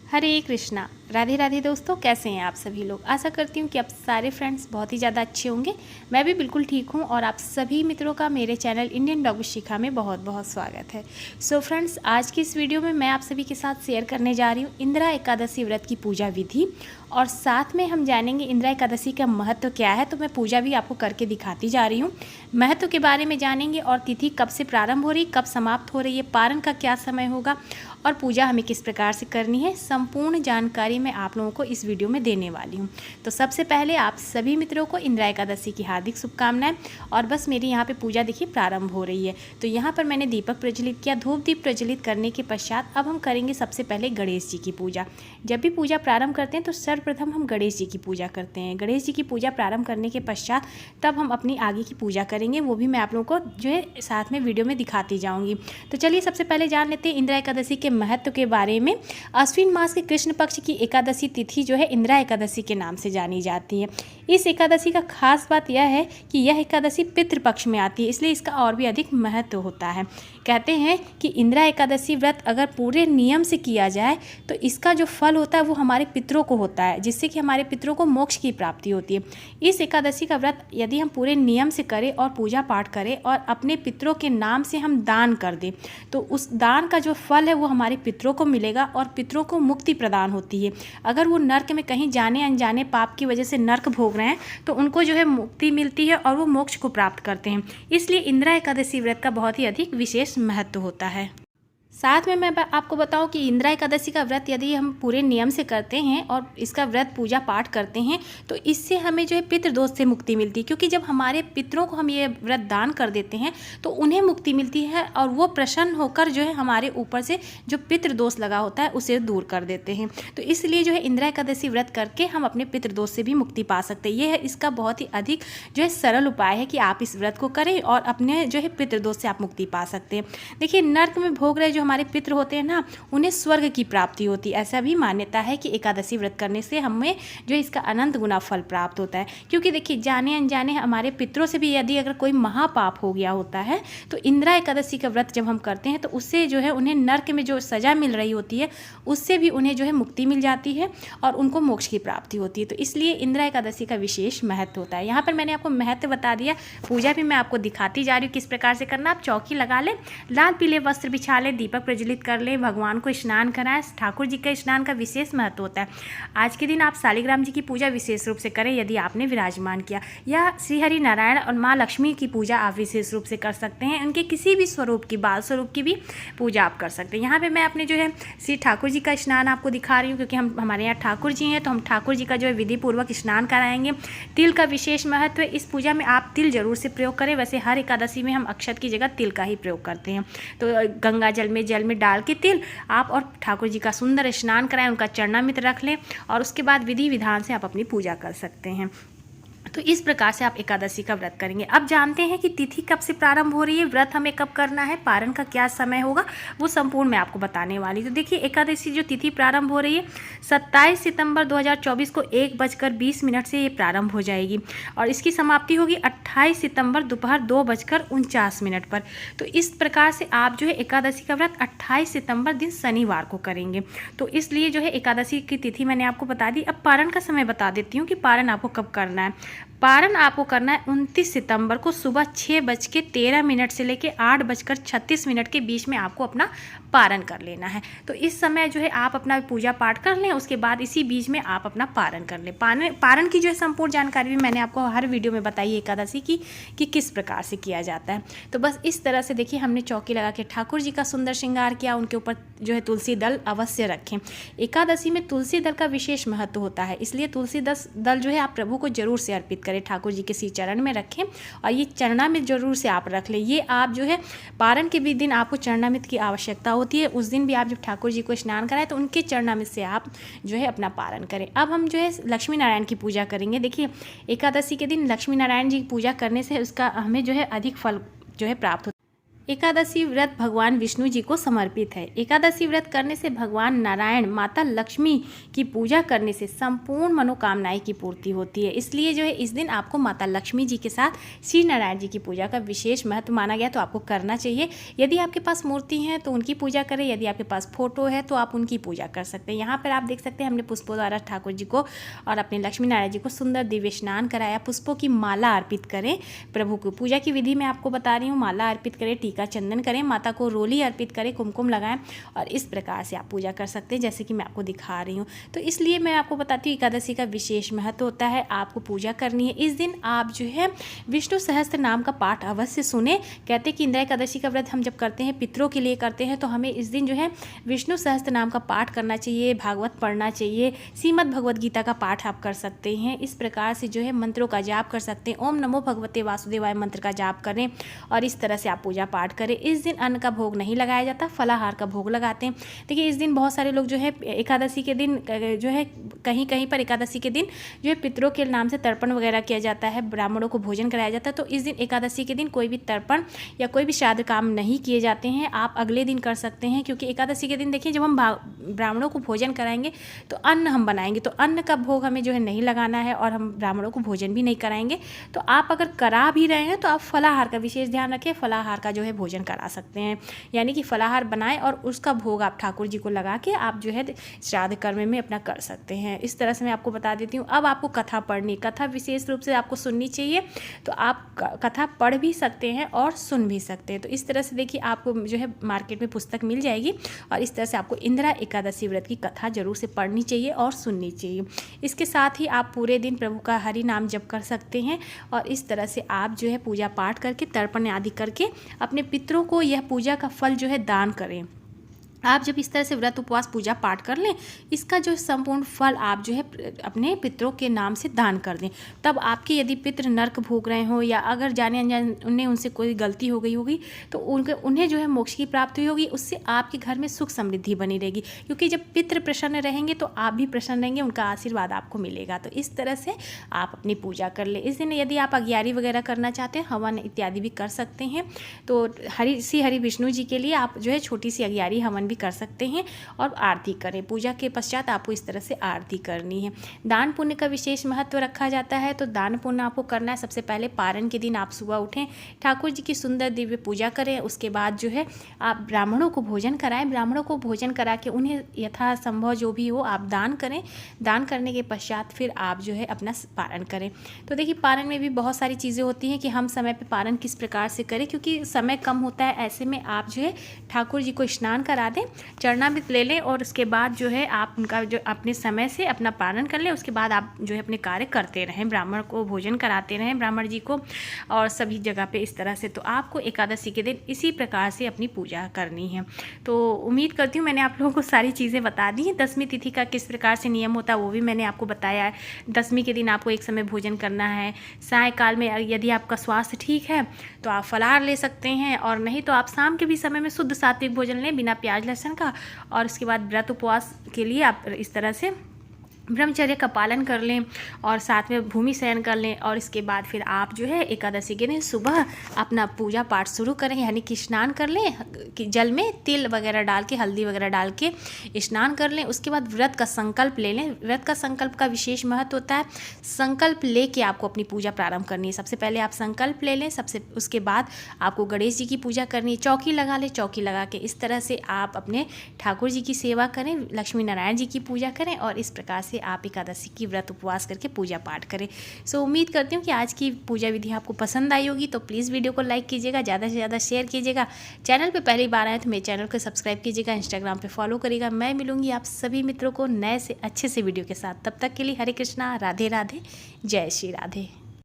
हरे कृष्णा। राधे राधे दोस्तों, कैसे हैं आप सभी लोग। आशा करती हूँ कि आप सारे फ्रेंड्स बहुत ही ज़्यादा अच्छे होंगे। मैं भी बिल्कुल ठीक हूँ और आप सभी मित्रों का मेरे चैनल इंडियन डॉग शिखा में बहुत बहुत स्वागत है। सो फ्रेंड्स, आज की इस वीडियो में मैं आप सभी के साथ शेयर करने जा रही हूँ इंदिरा एकादशी व्रत की पूजा विधि, और साथ में हम जानेंगे इंदिरा एकादशी का महत्व क्या है। तो मैं पूजा भी आपको करके दिखाती जा रही हूँ, महत्व के बारे में जानेंगे और तिथि कब से प्रारंभ हो रही, कब समाप्त हो रही है, पारण का क्या समय होगा और पूजा हमें किस प्रकार से करनी है। संपूर्ण जानकारी मैं आप लोगों को इस वीडियो में देने वाली हूँ। तो सबसे पहले आप सभी मित्रों को इंदिरा एकादशी की हार्दिक शुभकामनाएं। और बस मेरी यहाँ पे पूजा देखिए प्रारंभ हो रही है। तो यहाँ पर मैंने दीपक प्रज्वलित किया। धूप दीप प्रज्वलित करने के पश्चात अब हम करेंगे सबसे पहले गणेश जी की पूजा। जब भी पूजा प्रारंभ करते हैं तो सर्वप्रथम हम गणेश जी की पूजा करते हैं। गणेश जी की पूजा प्रारंभ करने के पश्चात तब हम अपनी आगे की पूजा करेंगे, वो भी मैं आप लोगों को जो है साथ में वीडियो में दिखाती जाऊँगी। तो चलिए सबसे पहले जान लेते हैं इंदिरा एकादशी के महत्व के बारे में। अश्विन मास के कृष्ण पक्ष की एकादशी तिथि जो है इंदिरा एकादशी के नाम से जानी जाती है। इस एकादशी का खास बात यह है कि यह एकादशी पितृपक्ष में आती है, इसलिए इसका और भी अधिक महत्व होता है। कहते हैं कि इंदिरा एकादशी व्रत अगर पूरे नियम से किया जाए तो इसका जो फल होता है वो हमारे पितरों को होता है, जिससे कि हमारे पितरों को मोक्ष की प्राप्ति होती है। इस एकादशी का व्रत यदि हम पूरे नियम से करें और पूजा पाठ करें और अपने पितरों के नाम से हम दान कर दें तो उस दान का जो फल है वो हमारे पितरों को मिलेगा और पितरों को मुक्ति प्रदान होती है। अगर वो नर्क में कहीं जाने अनजाने पाप की वजह से नर्क भोग रहे हैं तो उनको जो है मुक्ति मिलती है और वो मोक्ष को प्राप्त करते हैं। इसलिए इंदिरा एकादशी व्रत का बहुत ही अधिक विशेष महत्व होता है। साथ में मैं आपको बताऊं कि इंदिरा एकादशी का व्रत यदि हम पूरे नियम से करते हैं और इसका व्रत पूजा पाठ करते हैं तो इससे हमें जो है पितृदोष से मुक्ति मिलती है, क्योंकि जब हमारे पितरों को हम ये व्रत दान कर देते हैं तो उन्हें मुक्ति मिलती है और वो प्रसन्न होकर जो है हमारे ऊपर से जो पितृदोष लगा होता है उसे दूर कर देते हैं। तो इसलिए जो है इंदिरा एकादशी व्रत करके हम अपने पितृदोष से भी मुक्ति पा सकते हैं। ये है इसका बहुत ही अधिक जो है सरल उपाय है कि आप इस व्रत को करें और अपने जो है पितृदोष से आप मुक्ति पा सकते हैं। देखिए, नर्क में भोग रहे जो हमारे पितृ होते हैं ना, उन्हें स्वर्ग की प्राप्ति होती है। ऐसा भी मान्यता है कि एकादशी व्रत करने से हमें जो इसका अनंत गुना फल प्राप्त होता है। क्योंकि देखिए, जाने अनजाने हमारे पितरों से भी यदि अगर कोई महापाप हो गया होता है तो इंदिरा एकादशी का व्रत जब हम करते हैं तो उससे जो है उन्हें नर्क में जो सजा मिल रही होती है उससे भी उन्हें जो है मुक्ति मिल जाती है और उनको मोक्ष की प्राप्ति होती है। तो इसलिए इंदिरा एकादशी का विशेष महत्व होता है। यहाँ पर मैंने आपको महत्व बता दिया। पूजा भी मैं आपको दिखाती जा रही हूँ किस प्रकार से करना। आप चौकी लगा लें, लाल पीले वस्त्र बिछा लें, दीपक प्रज्वलित कर ले, भगवान को स्नान कराएं। ठाकुर जी का स्नान का विशेष महत्व होता है। आज के दिन आप शालिग्राम जी की पूजा विशेष रूप से करें यदि आपने विराजमान किया, या श्री हरि नारायण और माँ लक्ष्मी की पूजा आप विशेष रूप से कर सकते हैं। उनके किसी भी स्वरूप की, बाल स्वरूप की भी पूजा आप कर सकते हैं। यहाँ पे मैं अपने जो है श्री ठाकुर जी का स्नान आपको दिखा रही हूँ, क्योंकि हमारे यहाँ ठाकुर जी हैं तो हम ठाकुर जी का जो है विधि पूर्वक स्नान कराएंगे। तिल का विशेष महत्व है। इस पूजा में आप तिल जरूर से प्रयोग करें। वैसे हर एकादशी में हम अक्षत की जगह तिल का ही प्रयोग करते हैं। तो गंगा जल में डाल के तिल आप और ठाकुर जी का सुंदर स्नान कराएं, उनका चरणामृत रख लें और उसके बाद विधि विधान से आप अपनी पूजा कर सकते हैं। तो इस प्रकार से आप एकादशी का व्रत करेंगे। अब जानते हैं कि तिथि कब से प्रारंभ हो रही है, व्रत हमें कब करना है, पारण का क्या समय होगा, वो संपूर्ण मैं आपको बताने वाली। तो देखिए, एकादशी जो तिथि प्रारंभ हो रही है 27 सितंबर 2024 को 1:20 से ये प्रारंभ हो जाएगी और इसकी समाप्ति होगी 28 सितंबर दोपहर 2:49 पर। तो इस प्रकार से आप जो है एकादशी का व्रत 28 सितंबर दिन शनिवार को करेंगे। तो इसलिए जो है एकादशी की तिथि मैंने आपको बता दी। अब पारण का समय बता देती हूँ कि पारण आपको कब करना है। पारण आपको करना है 29 सितंबर को सुबह 6:13 से लेकर 8:36 के बीच में आपको अपना पारण कर लेना है। तो इस समय जो है आप अपना पूजा पाठ कर लें, उसके बाद इसी बीच में आप अपना पारण कर लें। पारण की जो है संपूर्ण जानकारी भी मैंने आपको हर वीडियो में बताई है एकादशी की कि किस प्रकार से किया जाता है। तो बस इस तरह से देखिए, हमने चौकी लगा के ठाकुर जी का सुंदर श्रृंगार किया। उनके ऊपर जो है तुलसी दल अवश्य रखें। एकादशी में तुलसी दल का विशेष महत्व होता है, इसलिए तुलसी दल जो है आप प्रभु को जरूर से अर्पित करें, ठाकुर जी के श्री चरण में रखें और ये चरणामृत जरूर से आप रख लें। ये आप जो है पारण के भी दिन आपको चरणामृत की आवश्यकता होती है। उस दिन भी आप जब ठाकुर जी को स्नान कराएं तो उनके चरणामृत से आप जो है अपना पारण करें। अब हम जो है लक्ष्मी नारायण की पूजा करेंगे। देखिए, एकादशी के दिन लक्ष्मी नारायण जी की पूजा करने से उसका हमें जो है अधिक फल जो है प्राप्त होता है। एकादशी व्रत भगवान विष्णु जी को समर्पित है। एकादशी व्रत करने से भगवान नारायण, माता लक्ष्मी की पूजा करने से संपूर्ण मनोकामनाएं की पूर्ति होती है। इसलिए जो है इस दिन आपको माता लक्ष्मी जी के साथ श्री नारायण जी की पूजा का विशेष महत्व माना गया, तो आपको करना चाहिए। यदि आपके पास मूर्ति है तो उनकी पूजा करें, यदि आपके पास फोटो है तो आप उनकी पूजा कर सकते हैं। यहाँ पर आप देख सकते हैं हमने पुष्पों द्वारा ठाकुर जी को और अपने लक्ष्मी नारायण जी को सुंदर दिव्य स्नान कराया। पुष्पों की माला अर्पित करें प्रभु को। पूजा की विधि मैं आपको बता रही हूँ। माला अर्पित करें, टीका चंदन करें, माता को रोली अर्पित करें, कुमकुम लगाएं और इस प्रकार से आप पूजा कर सकते हैं जैसे कि मैं आपको दिखा रही हूँ। तो इसलिए मैं आपको बताती हूँ एकादशी का विशेष महत्व होता है, आपको पूजा करनी है। इस दिन आप जो है विष्णु सहस्त्र नाम का पाठ अवश्य सुने। कहते हैं कि इंदिरा एकादशी का व्रत हम जब करते हैं, पितरों के लिए करते हैं, तो हमें इस दिन जो है विष्णु सहस्त्र नाम का पाठ करना चाहिए, भागवत पढ़ना चाहिए, श्रीमद् भगवद गीता का पाठ आप कर सकते हैं। इस प्रकार से जो है मंत्रों का जाप कर सकते हैं। ओम नमो भगवते वासुदेवाय मंत्र का जाप करें और इस तरह से आप पूजा पाठ करें। इस दिन अन्न का भोग नहीं लगाया जाता, फलाहार का भोग लगाते हैं। देखिए इस दिन बहुत सारे लोग जो है एकादशी के दिन जो है कहीं कहीं पर एकादशी के दिन जो है पितरों के नाम से तर्पण वगैरह किया जाता है, ब्राह्मणों को भोजन कराया जाता है। तो इस दिन एकादशी के दिन कोई भी तर्पण या कोई भी श्राद्ध काम नहीं किए जाते हैं, आप अगले दिन कर सकते हैं। क्योंकि एकादशी के दिन देखिए जब हम ब्राह्मणों को भोजन कराएंगे तो अन्न हम बनाएंगे, तो अन्न का भोग हमें जो है नहीं लगाना है और हम ब्राह्मणों को भोजन भी नहीं कराएंगे। तो आप अगर करा भी रहे हैं तो आप फलाहार का विशेष ध्यान रखें, फलाहार का जो है भोजन करा सकते हैं। यानी कि फलाहार बनाएं और उसका भोग आप ठाकुर जी को लगा के आप जो है श्राद्ध कर्म में अपना कर सकते हैं। इस तरह से मैं आपको बता देती हूँ। अब आपको कथा पढ़नी, कथा विशेष रूप से आपको सुननी चाहिए, तो आप कथा पढ़ भी सकते हैं और सुन भी सकते हैं। तो इस तरह से देखिए आपको जो है मार्केट में पुस्तक मिल जाएगी और इस तरह से आपको इंदिरा एकादशी व्रत की कथा जरूर से पढ़नी चाहिए और सुननी चाहिए। इसके साथ ही आप पूरे दिन प्रभु का हरि नाम जप कर सकते हैं और इस तरह से आप जो है पूजा पाठ करके तर्पण आदि करके अपने पितरों को यह पूजा का फल जो है दान करें। आप जब इस तरह से व्रत उपवास पूजा पाठ कर लें, इसका जो संपूर्ण फल आप जो है अपने पितरों के नाम से दान कर दें। तब आपके यदि पितृ नरक भोग रहे हो या अगर जाने अनजाने उनसे कोई गलती हो गई होगी तो उन्हें जो है मोक्ष की प्राप्ति होगी। उससे आपके घर में सुख समृद्धि बनी रहेगी, क्योंकि जब पितृ प्रसन्न रहेंगे तो आप भी प्रसन्न रहेंगे, उनका आशीर्वाद आपको मिलेगा। तो इस तरह से आप अपनी पूजा कर ले। इस दिन यदि आप अग्यारी वगैरह करना चाहते हैं, हवन इत्यादि भी कर सकते हैं। तो हरि विष्णु जी के लिए आप जो है छोटी सी अग्यारी हवन भी कर सकते हैं और आरती करें। पूजा के पश्चात आपको इस तरह से आरती करनी है। दान पुण्य का विशेष महत्व रखा जाता है, तो दान पुण्य आपको करना है। सबसे पहले पारण के दिन आप सुबह उठें, ठाकुर जी की सुंदर दिव्य पूजा करें। उसके बाद जो है आप ब्राह्मणों को भोजन कराएं। ब्राह्मणों को भोजन करा के उन्हें यथासंभव जो भी हो आप दान करें। दान करने के पश्चात फिर आप जो है अपना पारण करें। तो देखिए पारण में भी बहुत सारी चीज़ें होती हैं कि हम समय पर पारण किस प्रकार से करें, क्योंकि समय कम होता है। ऐसे में आप जो है ठाकुर जी को स्नान करा दें, चरणामृत ले लें और उसके बाद जो है आप उनका जो अपने समय से अपना पालन कर लें। उसके बाद आप जो है अपने कार्य करते रहें, ब्राह्मण को भोजन कराते रहें, ब्राह्मण जी को और सभी जगह पे इस तरह से। तो आपको एकादशी के दिन इसी प्रकार से अपनी पूजा करनी है। तो उम्मीद करती हूँ मैंने आप लोगों को सारी चीज़ें बता दी हैं। दसवीं तिथि का किस प्रकार से नियम होता है वो भी मैंने आपको बताया है। दसवीं के दिन आपको एक समय भोजन करना है। सायंकाल में यदि आपका स्वास्थ्य ठीक है तो आप फलाहार ले सकते हैं, और नहीं तो आप शाम के भी समय में शुद्ध सात्विक भोजन लें बिना प्याज लहसुन का। और उसके बाद व्रत उपवास के लिए आप इस तरह से ब्रह्मचर्य का पालन कर लें और साथ में भूमि शयन कर लें। और इसके बाद फिर आप जो है एकादशी के दिन सुबह अपना पूजा पाठ शुरू करें, यानी कि स्नान कर लें, कि जल में तिल वगैरह डाल के, हल्दी वगैरह डाल के स्नान कर लें। उसके बाद व्रत का संकल्प ले लें। व्रत का संकल्प का विशेष महत्व होता है। संकल्प लेके आपको अपनी पूजा प्रारंभ करनी है। सबसे पहले आप संकल्प ले लें, उसके बाद आपको गणेश जी की पूजा करनी है। चौकी लगा लें, चौकी लगा के इस तरह से आप अपने ठाकुर जी की सेवा करें, लक्ष्मी नारायण जी की पूजा करें और इस प्रकार से आप एकादशी की व्रत उपवास करके पूजा पाठ करें। सो उम्मीद करती हूँ कि आज की पूजा विधि आपको पसंद आई होगी। तो प्लीज़ वीडियो को लाइक कीजिएगा, ज़्यादा से ज़्यादा शेयर कीजिएगा। चैनल पे पहली बार आए तो मेरे चैनल को सब्सक्राइब कीजिएगा, इंस्टाग्राम पे फॉलो करिएगा। मैं मिलूंगी आप सभी मित्रों को नए से अच्छे से वीडियो के साथ। तब तक के लिए हरे कृष्णा, राधे राधे, जय श्री राधे।